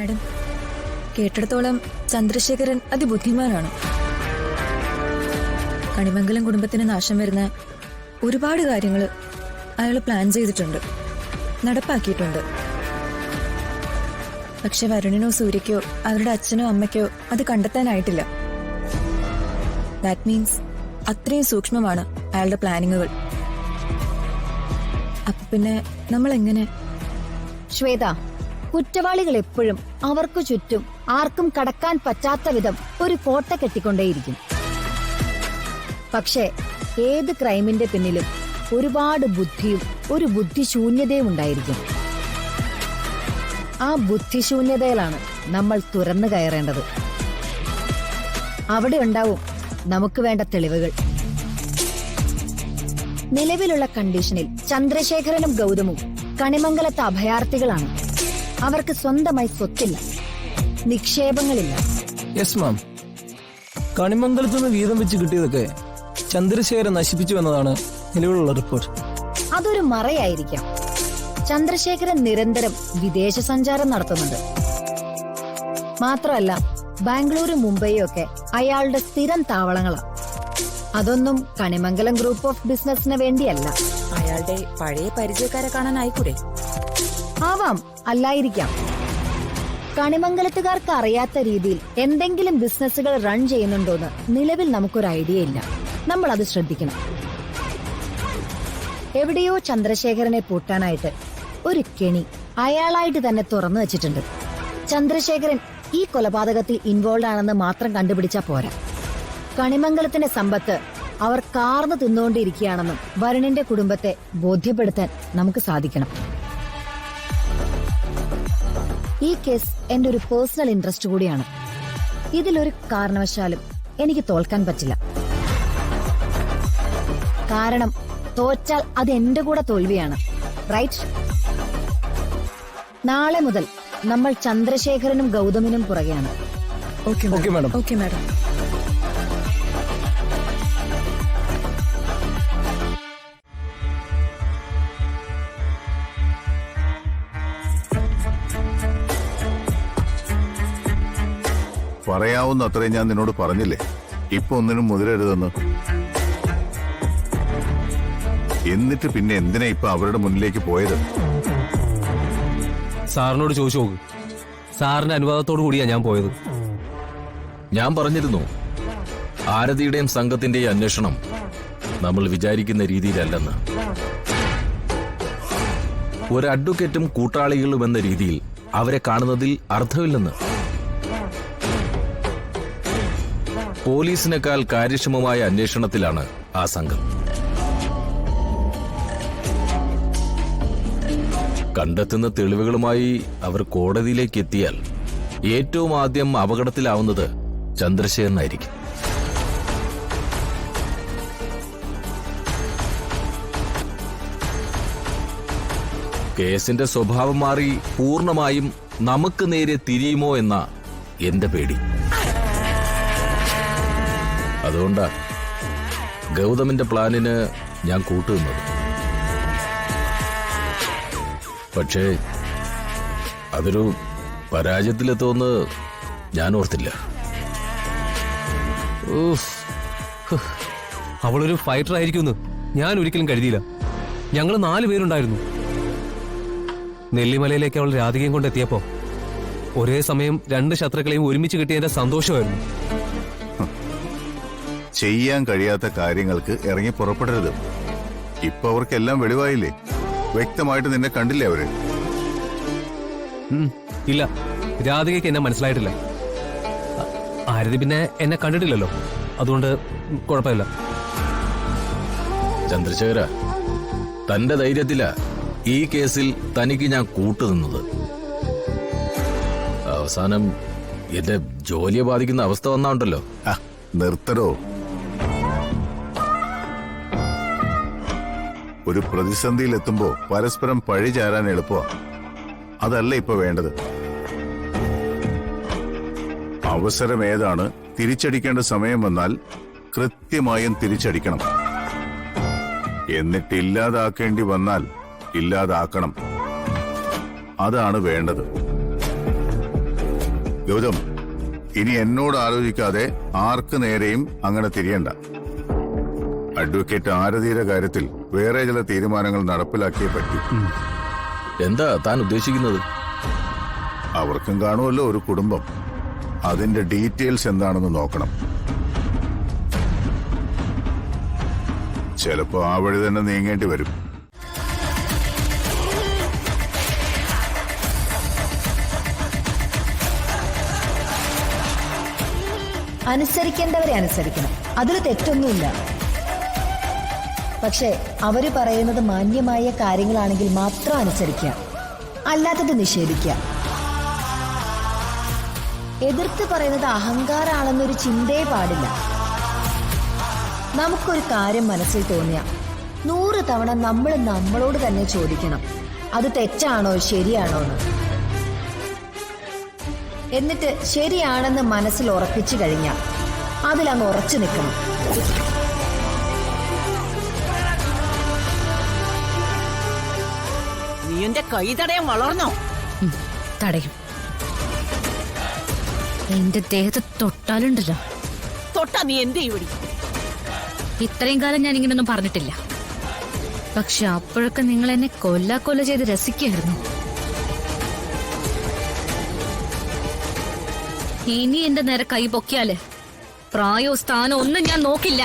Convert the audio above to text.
Madam, കേട്ടിടത്തോളം Chandrasekharan അതിബുദ്ധിമാനാണ്. Kanimangalam കുടുംബത്തിന് നാശം വരുന്ന ഒരുപാട് കാര്യങ്ങൾ അയാൾ പ്ലാൻ ചെയ്തിട്ടുണ്ട്, നടപ്പാക്കിയിട്ടുണ്ട്. പക്ഷെ വരുണിനോ സൂര്യക്കോ അവരുടെ അച്ഛനോ അമ്മയ്ക്കോ അത് കണ്ടെത്താനായിട്ടില്ല. ദാറ്റ് മീൻസ് അത്രയും സൂക്ഷ്മമാണ് അയാളുടെ പ്ലാനിങ്ങുകൾ. അപ്പൊ പിന്നെ നമ്മൾ എങ്ങനെ? ശ്വേത, കുറ്റവാളികൾ എപ്പോഴും അവർക്ക് ചുറ്റും ആർക്കും കടക്കാൻ പറ്റാത്ത വിധം ഒരു കോട്ട കെട്ടിക്കൊണ്ടേയിരിക്കും. പക്ഷേ ഏത് ക്രൈമിന്റെ പിന്നിലും ഒരുപാട് ബുദ്ധിയും ഒരു ബുദ്ധിശൂന്യതയും ഉണ്ടായിരിക്കും. ആ ബുദ്ധിശൂന്യതയിലാണ് നമ്മൾ തുറന്നു കയറേണ്ടത്. അവിടെ ഉണ്ടാവും നമുക്ക് വേണ്ട തെളിവുകൾ. നിലവിലുള്ള കണ്ടീഷനിൽ ചന്ദ്രശേഖരനും ഗൗതമും കണിമംഗലത്തെ അഭയാർത്ഥികളാണ്. അവർക്ക് സ്വന്തമായി സ്വത്തില്ല, നിക്ഷേപങ്ങളില്ല. യെസ് മാം, കണിമംഗലത്തുനിന്ന് വീതം വെച്ച് കിട്ടിയതൊക്കെ ചന്ദ്രശേഖരൻ നശിപ്പിച്ചു എന്നതാണ് നിലവിലുള്ള റിപ്പോർട്ട്. അതൊരു മറയായിരിക്കാം. ചന്ദ്രശേഖരൻ നിരന്തരം വിദേശ സഞ്ചാരം നടത്തുന്നുണ്ട്. മാത്രമല്ല ബാംഗ്ലൂരും മുംബൈയും ഒക്കെ അയാളുടെ സ്ഥിരം താവളങ്ങളാണ്. അതൊന്നും കണിമംഗലം ഗ്രൂപ്പ് ഓഫ് ബിസിനസിന് വേണ്ടിയല്ല. അയാളുടെ പഴയ പരിചയക്കാരെ കാണാനായിക്കൂടെ? ആവാം, അല്ലായിരിക്കാം. കണിമംഗലത്തുകാർക്ക് അറിയാത്ത രീതിയിൽ എന്തെങ്കിലും ബിസിനസ്സുകൾ റൺ ചെയ്യുന്നുണ്ടോന്ന് നിലവിൽ നമുക്കൊരു ഐഡിയ ഇല്ല. നമ്മൾ അത് ശ്രദ്ധിക്കണം. എവിടെയോ ചന്ദ്രശേഖരനെ പൂട്ടാനായിട്ട് ഒരു കെണി അയാളായിട്ട് തന്നെ തുറന്നു വെച്ചിട്ടുണ്ട്. ചന്ദ്രശേഖരൻ ഈ കൊലപാതകത്തിൽ ഇൻവോൾവ് ആണെന്ന് മാത്രം കണ്ടുപിടിച്ചാ പോരാ. കണിമംഗലത്തിന്റെ സമ്പത്ത് അവർ കാർന്നു തിന്നുകൊണ്ടിരിക്കുകയാണെന്നും വരുണിന്റെ കുടുംബത്തെ ബോധ്യപ്പെടുത്താൻ നമുക്ക് സാധിക്കണം. ഈ കേസ് എന്റെ ഒരു പേഴ്സണൽ ഇൻട്രസ്റ്റ് കൂടിയാണ്. ഇതിലൊരു കാരണവശാലും എനിക്ക് തോൽക്കാൻ പറ്റില്ല. കാരണം തോറ്റാൽ അത് എന്റെ കൂടെ തോൽവിയാണ്. റൈറ്റ്? നാളെ മുതൽ നമ്മൾ ചന്ദ്രശേഖരനും ഗൗതമിനും പുറകെയാണ്. Okay madam. Okay madam. പറയാവുന്ന അത്രയും ഞാൻ നിന്നോട് പറഞ്ഞില്ലേ, ഇപ്പൊ ഒന്നിനും മുതിരരുതെന്ന്. എന്നിട്ട് പിന്നെ എന്തിനാ ഇപ്പൊ അവരുടെ മുന്നിലേക്ക് പോയത്? സാറിനോട് ചോദിച്ചു നോക്ക്. സാറിന്റെ അനുവാദത്തോടു കൂടിയാ ഞാൻ പോയത്. ഞാൻ പറഞ്ഞിരുന്നു, ആരതിയുടെയും സംഘത്തിന്റെയും അന്വേഷണം നമ്മൾ വിചാരിക്കുന്ന രീതിയിലല്ലെന്ന്. ഒരു അഡ്വക്കേറ്റും കൂട്ടാളികളും എന്ന രീതിയിൽ അവരെ കാണുന്നതിൽ അർത്ഥമില്ലെന്ന്. പോലീസിനേക്കാൾ കാര്യക്ഷമമായ അന്വേഷണത്തിലാണ് ആ സംഘം. കണ്ടെത്തുന്ന തെളിവുകളുമായി അവർ കോടതിയിലേക്ക് എത്തിയാൽ ഏറ്റവും ആദ്യം അപകടത്തിലാവുന്നത് ചന്ദ്രശേഖരനായിരിക്കും. കേസിന്റെ സ്വഭാവം മാറി പൂർണ്ണമായും നമുക്ക് നേരെ തിരിയുമോ എന്ന എന്റെ പേടി. അതുകൊണ്ടാ ഗൗതമിന്റെ പ്ലാനിന് ഞാൻ കൂട്ടുനിന്നത്. പക്ഷേ അതൊരു പരാജയത്തിലെത്തുമെന്ന് ഞാൻ ഓർത്തില്ല. അവളൊരു ഫൈറ്റർ ആയിരിക്കുമെന്ന് ഞാൻ ഒരിക്കലും കരുതിയില്ല. ഞങ്ങൾ 4 പേരുണ്ടായിരുന്നു. നെല്ലിമലയിലേക്ക് അവൾ രാധികയും കൊണ്ടെത്തിയപ്പോ ഒരേ സമയം 2 ശത്രുക്കളെയും ഒരുമിച്ച് കിട്ടിയതിന്റെ സന്തോഷമായിരുന്നു. ചെയ്യാൻ കഴിയാത്ത കാര്യങ്ങൾക്ക് ഇറങ്ങി പുറപ്പെടരുത്. ഇപ്പൊ അവർക്കെല്ലാം വെളിവായില്ലേ? വ്യക്തമായിട്ട് നിന്നെ കണ്ടില്ലേ അവര്? ഇല്ല, രാധികയ്ക്ക് എന്നെ മനസ്സിലായിട്ടില്ല. ആരതി പിന്നെ എന്നെ കണ്ടിട്ടില്ലല്ലോ, അതുകൊണ്ട് കുഴപ്പമില്ല. ചന്ദ്രശേഖര, തന്റെ ധൈര്യത്തിലാ ഈ കേസിൽ തനിക്ക് ഞാൻ കൂട്ടുനിന്നത്. അവസാനം എന്റെ ജോലിയെ ബാധിക്കുന്ന അവസ്ഥ വന്നാണ്ടല്ലോ. നിർത്തടോ. ഒരു പ്രതിസന്ധിയിലെത്തുമ്പോ പരസ്പരം പഴി ചാരാൻ എളുപ്പമാണ്. അതല്ല ഇപ്പൊ വേണ്ടത്. അവസരം ഏതാണ്, തിരിച്ചടിക്കേണ്ട സമയം വന്നാൽ കൃത്യമായും തിരിച്ചടിക്കണം. എന്നിട്ട് ഇല്ലാതാക്കേണ്ടി വന്നാൽ ഇല്ലാതാക്കണം. അതാണ് വേണ്ടത്. ഗൗതം, ഇനി എന്നോട് ആലോചിക്കാതെ ആർക്ക് നേരെയും അങ്ങനെ തിരിയണ്ട. അഡ്വക്കേറ്റ് ആരതിയുടെ കാര്യത്തിൽ വേറെ ചില തീരുമാനങ്ങൾ നടപ്പിലാക്കിയേ പറ്റൂ. എന്താ താൻ ഉദ്ദേശിക്കുന്നത്? അവർക്കും കാണുമല്ലോ ഒരു കുടുംബം. അതിന്റെ ഡീറ്റെയിൽസ് എന്താണെന്ന് നോക്കണം. ചിലപ്പോ ആ വഴി തന്നെ നീങ്ങേണ്ടി വരും. അനുസരിക്കേണ്ടവരെ അനുസരിക്കണം, അതിൽ തെറ്റൊന്നുമില്ല. പക്ഷെ അവര് പറയുന്നത് മാന്യമായ കാര്യങ്ങളാണെങ്കിൽ മാത്രം അനുസരിക്കുക, അല്ലാത്തത് നിഷേധിക്കുക. എതിർത്ത് പറയുന്നത് അഹങ്കാരാണെന്നൊരു ചിന്തയെ പാടില്ല. നമുക്കൊരു കാര്യം മനസ്സിൽ തോന്നിയ 100 തവണ നമ്മൾ നമ്മളോട് തന്നെ ചോദിക്കണം, അത് തെറ്റാണോ ശരിയാണോ എന്ന്. എന്നിട്ട് ശരിയാണെന്ന് മനസ്സിൽ ഉറപ്പിച്ചു കഴിഞ്ഞാൽ അതിലങ്ങ് ഉറച്ചു നിൽക്കണം. നീ എന്റെ കൈ തടയാൻ വളർന്നോ? തടയും. എന്റെ ദേഹത്ത് തൊട്ടാലുണ്ടല്ലോ. തൊട്ടാ നീ എന്ത് ചെയ്യൂടി? ഇത്രയും കാലം ഞാൻ ഇങ്ങനൊന്നും പറഞ്ഞിട്ടില്ല. പക്ഷെ അപ്പോഴൊക്കെ നിങ്ങൾ എന്നെ കൊല്ലാക്കൊല്ല ചെയ്ത് രസിക്കായിരുന്നു. ഇനി എന്റെ നേരെ കൈ പൊക്കിയാല് പ്രായോ സ്ഥാനോ ഒന്നും ഞാൻ നോക്കില്ല.